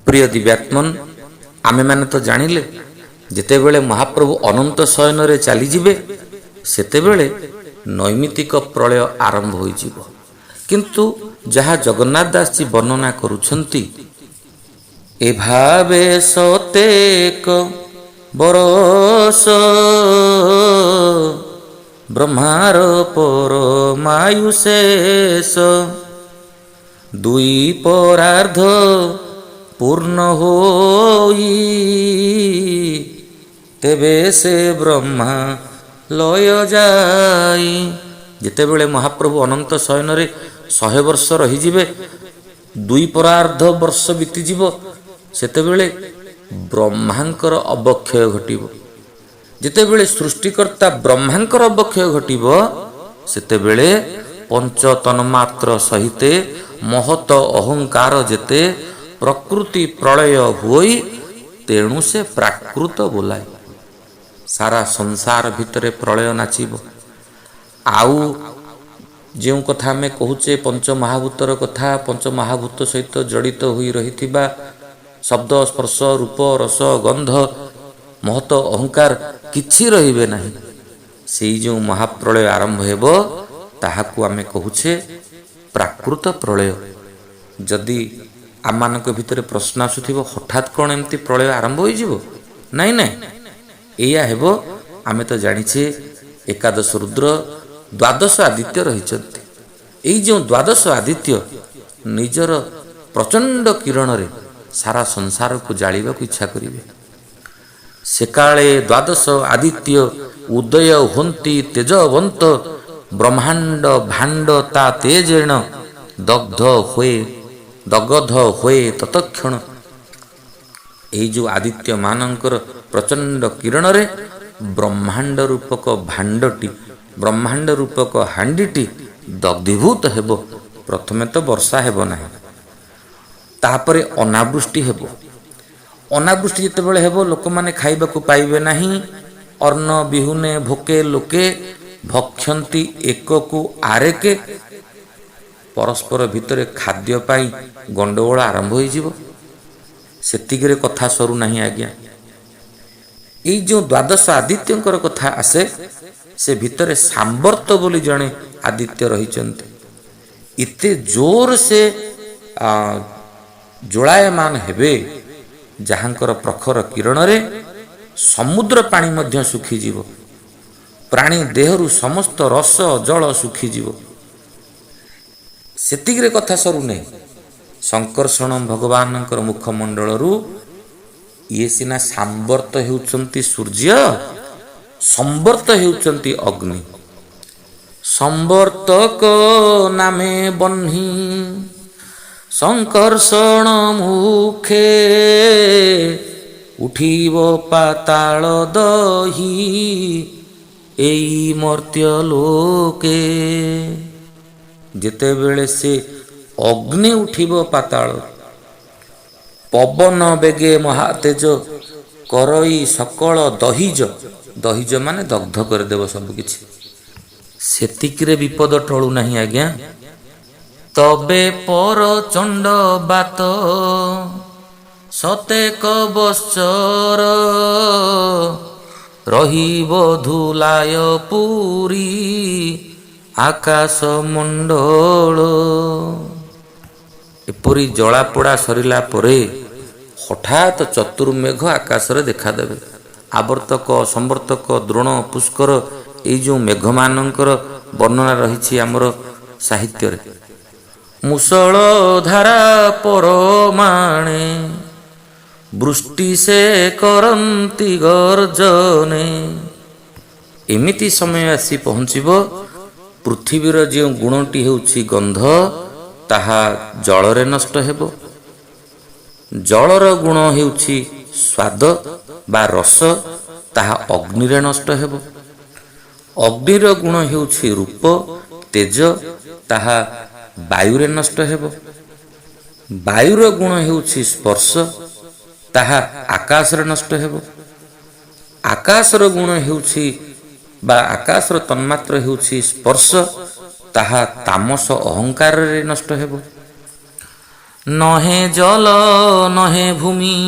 प्रिय दिव्यात्मन आमे माने तो जानिले जेतेबेले महाप्रभु अनंत शयन रे चली जिबे सेतेबेले नैमितिक प्रलय आरंभ होई जिवो। किंतु जहाँ जगन्नाथ दास जी वर्णना करुछंती ए भावे सतेक बरस ब्रह्मार परमायुशेष दुई परार्ध पूर्ण होई तेबे से ब्रह्मा लय जाई। जेतेबेले महाप्रभु अनंत शयन रे 100 वर्ष रहीजिबे दुई परार्ध वर्ष बीतीजिब सेतेबेले ब्रह्मांकर अवक्षय घटिबो। जेतेबेले सृष्टिकर्ता ब्रह्मांकर अवक्षय घटिबो सेतेबेले पंच तन्मात्र सहिते महत अहंकार जेते प्रकृति प्रलय हुई तेणु से प्राकृत बोलाय। सारा संसार भितरे प्रलय नाचिबो। आउ जो कथा में कहूचे पंच महाभूतर कथा पंच महाभूत सहित जड़ित हुई रहिथिबा शब्द स्पर्श रूप रस गंध महत अहंकार किछि रहिबे नाही। सेई जो महाप्रलय आरंभ हेबो ताहाकु आमे कहूचे प्राकृत प्रलय। जदि आमानक भितरे प्रश्न आसुथिबो हठात कोन एमती प्रलय आरंभ होई जिवो नाइ नाइ एया हेबो। आमे तो जानिछे एकादश रुद्र द्वादश आदित्य रहिचंती। एई जो द्वादश आदित्य निजर प्रचंड किरण रे सारा संसार को जालिबा को इच्छा करिवे। सेकाळे द्वादश आदित्य उदय होंती तेजवंत ब्रह्मांड भांड ता तेजेण दग्ध होए ततक्षण। एई जो आदित्य मानंकर प्रचंड किरण रे ब्रह्मांड रूपक भांडटी ब्रह्मांड रूपक हांडीटी दग्धीभूत हेबो। प्रथमे तो वर्षा हेबो नाही तापरे अनावृष्टि हेबो। अनावृष्टि जेतेबेले हेबो लोक माने खाइबा को पाइबे नाही। अन्न बिहुने भोके लोके भक्षंती एककु आरेके परस्पर भितरे खाद्य पाई गंडगोल आरंभ होई जिवो। सेतिगिरे कथा सरू नाही आज्ञा। एई जो द्वादश आदित्यंकर कथा आसे से भितरे सांबर्त बोली जणे आदित्य रहिचंती। इते जोर से ज्वलायमान हेबे जहांकर प्रखर किरण रे समुद्र पानी मध्य सुखी जीव। प्राणी देहरु समस्त रस जल सुखी जीव। सेतिगिरे कथा सरू नै। संकर्षण भगवानंकर मुखमंडलरू ये सिना सांबर्त हेउचंती सूर्य संवर्त हेउचंती अग्नि। संवर्तक नामे बन्ही संकर्षण मुखे उठिब पाताल दही एई मर्त्य लोके। जेतेबेले से अग्नि उठिब पाताल पवन बेगे महातेज करई सकल दहिज दहिज माने दग्ध कर देव सब किछि। सेतिकिरे विपद टळू नाही आज्ञा। तबे पर चंड बात सतेक बश्चर रहिब धुलाय पुरी आकाश मंडल। एपरी जलापोड़ा सरिला परे हठात चतुर्मेघ आकाश रे देखा देबे। आवर्तक संवर्तक द्रोण पुष्कर एई जो मेघ मानंकर वर्णना रहिछि हमर साहित्य रे। मुसळ धारा परमाणे वृष्टि से करंती गर्जने। एमिति समय आसी पहुँचिबो पृथ्वीर जो गुणटी हेउछि गंध ताहा जलरे नष्ट हेबो। जलर गुण हेउछि स्वाद बा रस ताहा अग्नि रे नष्ट हेबो। अग्निर गुण हेउछि रूप तेज ताहा वायु रे नष्ट हेबो। वायुर गुण हेउछि स्पर्श ताहा आकाश रे नष्ट हेबो। आकाशर गुण हेउछि बा आकाशर तन्मात्र हेउछि स्पर्श ताहा तामस अहंकार रे नष्ट हेबो। ନହେ ଜଳ ନହେ ଭୂମି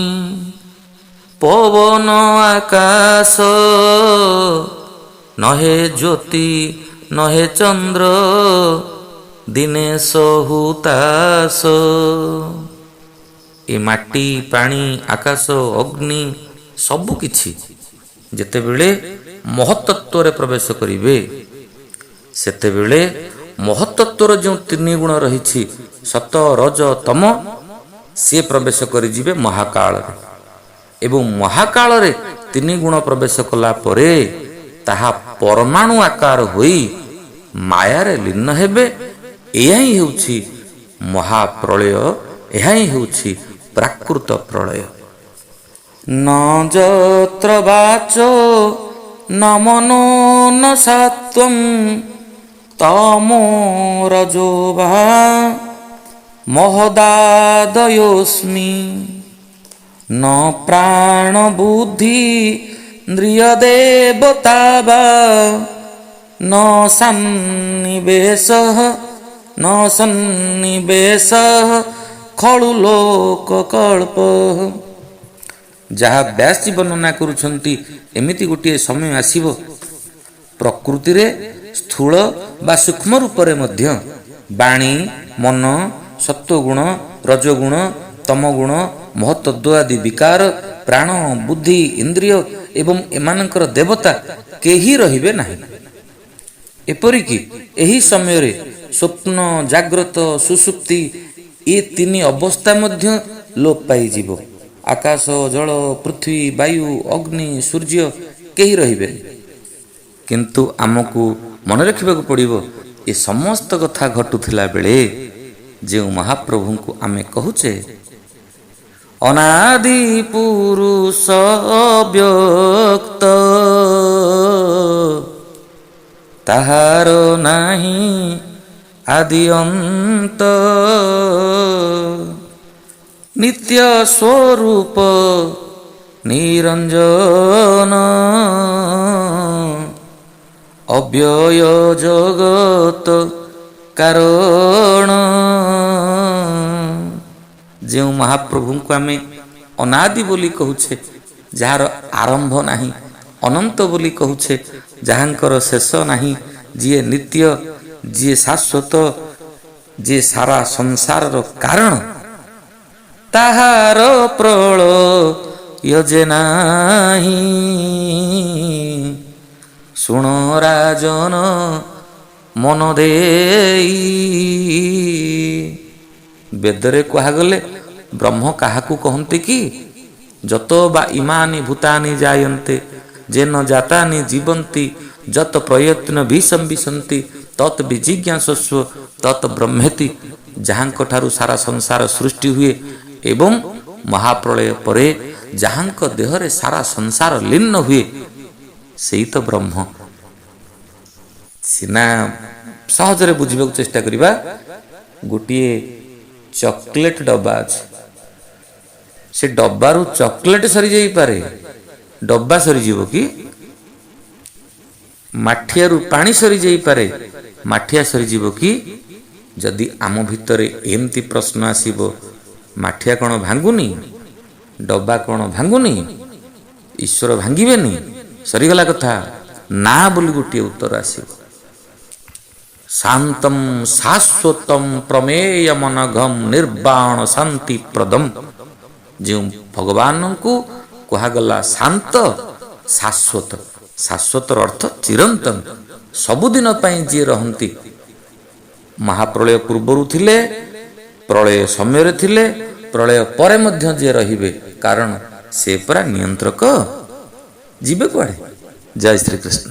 ପବନ ଆକାଶ, ନହେ ଜ୍ୟୋତି ନହେ ଚନ୍ଦ୍ର ଦିନେଶ ହୁତାଶ। ଏ ମାଟି ପାଣି ଆକାଶ ଅଗ୍ନି ସବୁକିଛି ଯେତେବେଳେ ମହତ୍ତତ୍ୱରେ ପ୍ରବେଶ କରିବେ, ସେତେବେଳେ ମହତ୍ତତ୍ୱର ଯେଉଁ ତିନି ଗୁଣ ରହିଛି ସତ ରଜ ତମ, ସିଏ ପ୍ରବେଶ କରିଯିବେ ମହାକାଳରେ। ଏବଂ ମହାକାଳରେ ତିନି ଗୁଣ ପ୍ରବେଶ କଲା ପରେ ତାହା ପରମାଣୁ ଆକାର ହୋଇ ମାୟାରେ ଲୀନ ହେବେ। ଏହା ହିଁ ହେଉଛି ମହାପ୍ରଳୟ, ଏହା ହିଁ ହେଉଛି ପ୍ରାକୃତ ପ୍ରଳୟ। ନ ଯତ୍ର ବାଚୋ ନ ମନୋ ନ ସତ୍ୱଂ ତମୋ ରଜୋ ବା ମହଦାଦୟୋସ୍ମି। ନ ପ୍ରାଣ ବୁଦ୍ଧି ଇନ୍ଦ୍ରିୟ ଦେବତା ବା ନ ସନ୍ନିବେଶ ଖଳୁ ଲୋକ କଳ୍ପ। ଯାହା ବ୍ୟାସଜୀ ବର୍ଣ୍ଣନା କରୁଛନ୍ତି, ଏମିତି ଗୋଟିଏ ସମୟ ଆସିବ ପ୍ରକୃତିରେ ସ୍ଥୂଳ ବା ସୂକ୍ଷ୍ମ ରୂପରେ ମଧ୍ୟ ବାଣୀ, ମନ, ସତ୍ୱଗୁଣ, ରଜଗୁଣ, ତମଗୁଣ, ମହତ୍ତତ୍ୱ ଆଦି ବିକାର, ପ୍ରାଣ, ବୁଦ୍ଧି, ଇନ୍ଦ୍ରିୟ ଏବଂ ଏମାନଙ୍କର ଦେବତା କେହି ରହିବେ ନାହିଁ। ଏପରିକି ଏହି ସମୟରେ ସ୍ୱପ୍ନ, ଜାଗ୍ରତ, ସୁଷୁପ୍ତି ଏ ତିନି ଅବସ୍ଥା ମଧ୍ୟ ଲୋପ ପାଇଯିବ। ଆକାଶ, ଜଳ, ପୃଥିବୀ, ବାୟୁ, ଅଗ୍ନି, ସୂର୍ଯ୍ୟ କେହି ରହିବେନି। କିନ୍ତୁ ଆମକୁ ମନେ ରଖିବାକୁ ପଡ଼ିବ, ଏ ସମସ୍ତ କଥା ଘଟୁଥିଲା ବେଳେ ଯେଉଁ ମହାପ୍ରଭୁଙ୍କୁ ଆମେ କହୁଛେ ଅନାଦି ପୁରୁଷ ଅବ୍ୟକ୍ତ, ତାହାର ନାହିଁ ଆଦି ଅନ୍ତ, ନିତ୍ୟ ସ୍ୱରୂପ ନିରଞ୍ଜନ, ଅବ୍ୟୟ ଜଗତ କାରଣ। ଯେଉଁ ମହାପ୍ରଭୁଙ୍କୁ ଆମେ ଅନାଦି ବୋଲି କହୁଛେ, ଯାହାର ଆରମ୍ଭ ନାହିଁ, ଅନନ୍ତ ବୋଲି କହୁଛେ, ଯାହାଙ୍କର ଶେଷ ନାହିଁ, ଯିଏ ନିତ୍ୟ, ଯିଏ ଶାଶ୍ୱତ, ଯିଏ ସାରା ସଂସାରର କାରଣ, ତାହାର ପ୍ରଳୟ ଯେ ନାହିଁ। ଶୁଣ ରାଜନ ମନ ଦେଇ। ବେଦରେ କୁହାଗଲେ ବ୍ରହ୍ମ କାହାକୁ କହନ୍ତି କି? ଯତ ବା ଇମାନି ଭୂତାନି ଜାୟନ୍ତେ ଯେନ ଜାତାନି ଜୀବନ୍ତି ଯତ ପ୍ରୟତ୍ନ ବିସମ୍ବିଶନ୍ତି ତତ୍ ବିଜିଜ୍ଞାସସ୍ୱ ତତ୍ ବ୍ରହ୍ମେତି। ଯାହାଙ୍କ ଠାରୁ ସାରା ସଂସାର ସୃଷ୍ଟି ହୁଏ ଏବଂ ମହାପ୍ରଳୟ ପରେ ଯାହାଙ୍କ ଦେହରେ ସାରା ସଂସାର ଲୀନ ହୁଏ, ସେଇ ତ ବ୍ରହ୍ମ। ସିନା ସହଜରେ ବୁଝିବାକୁ ଚେଷ୍ଟା କରିବା। ଗୋଟିଏ ଚକୋଲେଟ ଡବା ଅଛି, ସେ ଡବାରୁ ଚକୋଲେଟ ସରିଯାଇପାରେ, ଡବା ସରିଯିବ କି? ମାଠିଆରୁ ପାଣି ସରିଯାଇପାରେ, ମାଠିଆ ସରିଯିବ କି? ଯଦି ଆମ ଭିତରେ ଏମିତି ପ୍ରଶ୍ନ ଆସିବ, ମାଠିଆ କ'ଣ ଭାଙ୍ଗୁନି? ଡବା କ'ଣ ଭାଙ୍ଗୁନି? ଈଶ୍ୱର ଭାଙ୍ଗିବେନି? ସରିଗଲା କଥା? ନା ବୋଲି ଗୋଟିଏ ଉତ୍ତର ଆସିବ। ଶାନ୍ତಂ ଶାଶ୍ୱତಂ ପ୍ରମେୟମନଘଂ ନିର୍ବାଣ ଶାନ୍ତି ପ୍ରଦମ୍। ଯେଉଁ ଭଗବାନଙ୍କୁ କୁହାଗଲା ଶାନ୍ତ, ଶାଶ୍ୱତ। ଶାଶ୍ୱତର ଅର୍ଥ ଚିରନ୍ତନ, ସବୁଦିନ ପାଇଁ ଯିଏ ରହନ୍ତି। ମହାପ୍ରଳୟ ପୂର୍ବରୁ ଥିଲେ, ପ୍ରଳୟ ସମୟରେ ଥିଲେ, ପ୍ରଳୟ ପରେ ମଧ୍ୟ ଯିଏ ରହିବେ, କାରଣ ସେ ପରା ନିୟନ୍ତ୍ରକ। ଯିବେ କୁଆଡ଼େ? ଜୟ ଶ୍ରୀକୃଷ୍ଣ।